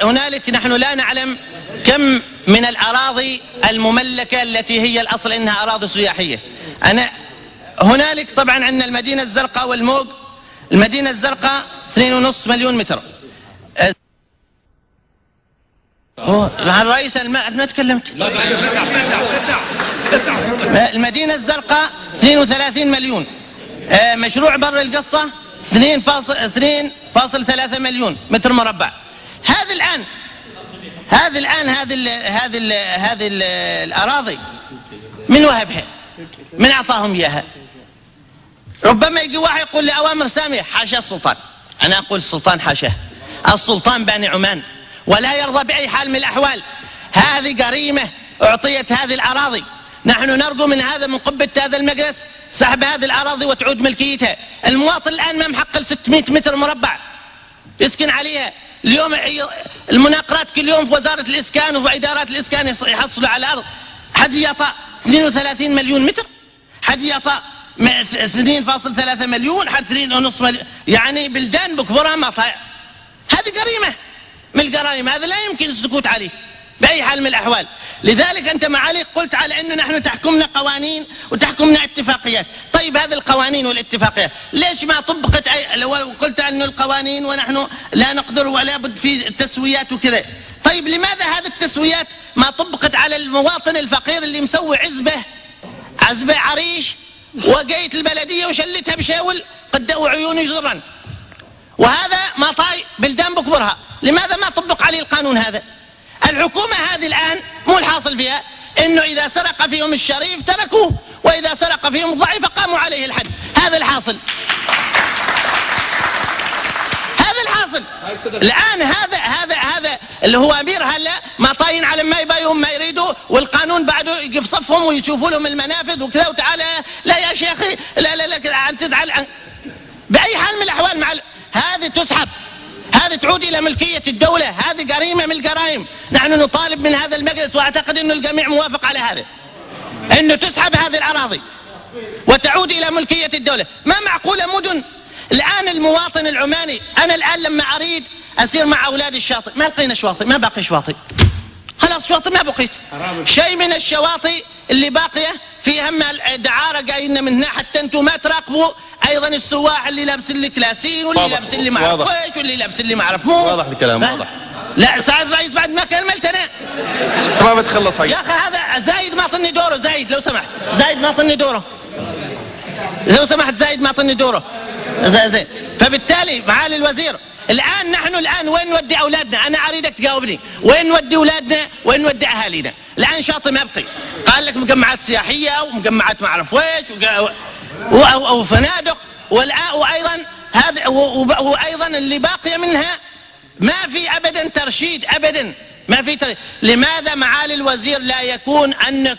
هنالك نحن لا نعلم كم من الأراضي المملكة التي هي الأصل إنها أراضي سياحية. هنالك طبعا عندنا المدينة الزرقاء والموج. المدينة الزرقاء 2.5 مليون متر. مع الرئيس ما تكلمت. المدينة الزرقاء 32 مليون. مشروع بر القصة 2.3 مليون متر مربع. هذه الأراضي من وهبها؟ من أعطاهم إياها؟ ربما يجي واحد يقول لي أوامر سامية. حاشا السلطان. أنا أقول السلطان حاشاه. السلطان باني عمان ولا يرضى بأي حال من الأحوال. هذه جريمة أعطيت هذه الأراضي. نحن نرجو من قبة هذا المجلس سحب هذه الأراضي وتعود ملكيتها. المواطن الآن ما محقل 600 متر مربع يسكن عليها. اليوم المناقرات كل يوم في وزارة الإسكان وفي إدارات الإسكان يحصلوا على الأرض. حد يعطى 32 مليون متر، حد يعطى 2.3 مليون، حد 3.5 مليون. يعني بلدان بكبرها ما طايع. هذه جريمة من الجرائم. هذا لا يمكن السكوت عليه بأي حال من الأحوال. لذلك أنت معالي قلت على أنه نحن تحكمنا قوانين وتحكمنا اتفاقيات. طيب هذه القوانين والاتفاقيات ليش ما طبقت؟ لو قلت أن القوانين ونحن لا نقدر ولا بد في تسويات وكذا. طيب لماذا هذه التسويات ما طبقت على المواطن الفقير اللي مسوي عزبة عريش وقيت البلدية وشلتها بشاول قدوا عيوني جرا، وهذا ما طاي بلدان بكبرها؟ لماذا ما طبق عليه القانون هذا؟ الحكومة هذه الآن مو الحاصل فيها إنه إذا سرق فيهم الشريف تركوه، وإذا سرق فيهم الضعيف قاموا عليه الحد. هذا الحاصل. الآن هذا اللي هو أمير هلا ما طاين على ما يبايهم ما يريدوا، والقانون بعده يقف صفهم ويشوفوا لهم المنافذ وكذا وتعالى. لا يا شيخي لا تزعل بأي حال من الأحوال. هذه تسحب، هذه تعود إلى ملكية الدولة. هذه جريمة من الجرائم. نحن نطالب من هذا المجلس وأعتقد أن الجميع موافق على هذا، أنه تسحب هذه الأراضي وتعود إلى ملكية الدولة. ما معقولة مدن الآن المواطن العماني. أنا الآن لما أريد أسير مع أولاد الشاطئ ما لقينا شواطئ، ما باقي شواطئ، خلاص شواطئ ما بقيت. شيء من الشواطئ اللي باقية في هم دعارة جاينا من هنا. حتى أنتم ما تراقبوا أيضا السواح اللي لابس اللي كلاسين واللي لابس اللي ما أعرف ايش واللي لابس اللي ما أعرف مو واضح الكلام. واضح. لا سعد الرئيس بعد ما كملت أنا ما بتخلص حاجة. يا أخي هذا زايد ما طني دوره. زايد لو سمحت، زايد ما طني دوره لو سمحت، زايد ما طني دوره زين. فبالتالي معالي الوزير الآن نحن وين نودي أولادنا؟ أنا أريدك تجاوبني. وين نودي أولادنا؟ وين نودي أهالينا؟ الآن شاطئ ما بقي. قال لك مجمعات سياحية ومجمعات ما أعرف ويش وفنادق، وأيضا اللي باقية منها ما في أبدا ترشيد أبدا. ما في لماذا معالي الوزير لا يكون أنك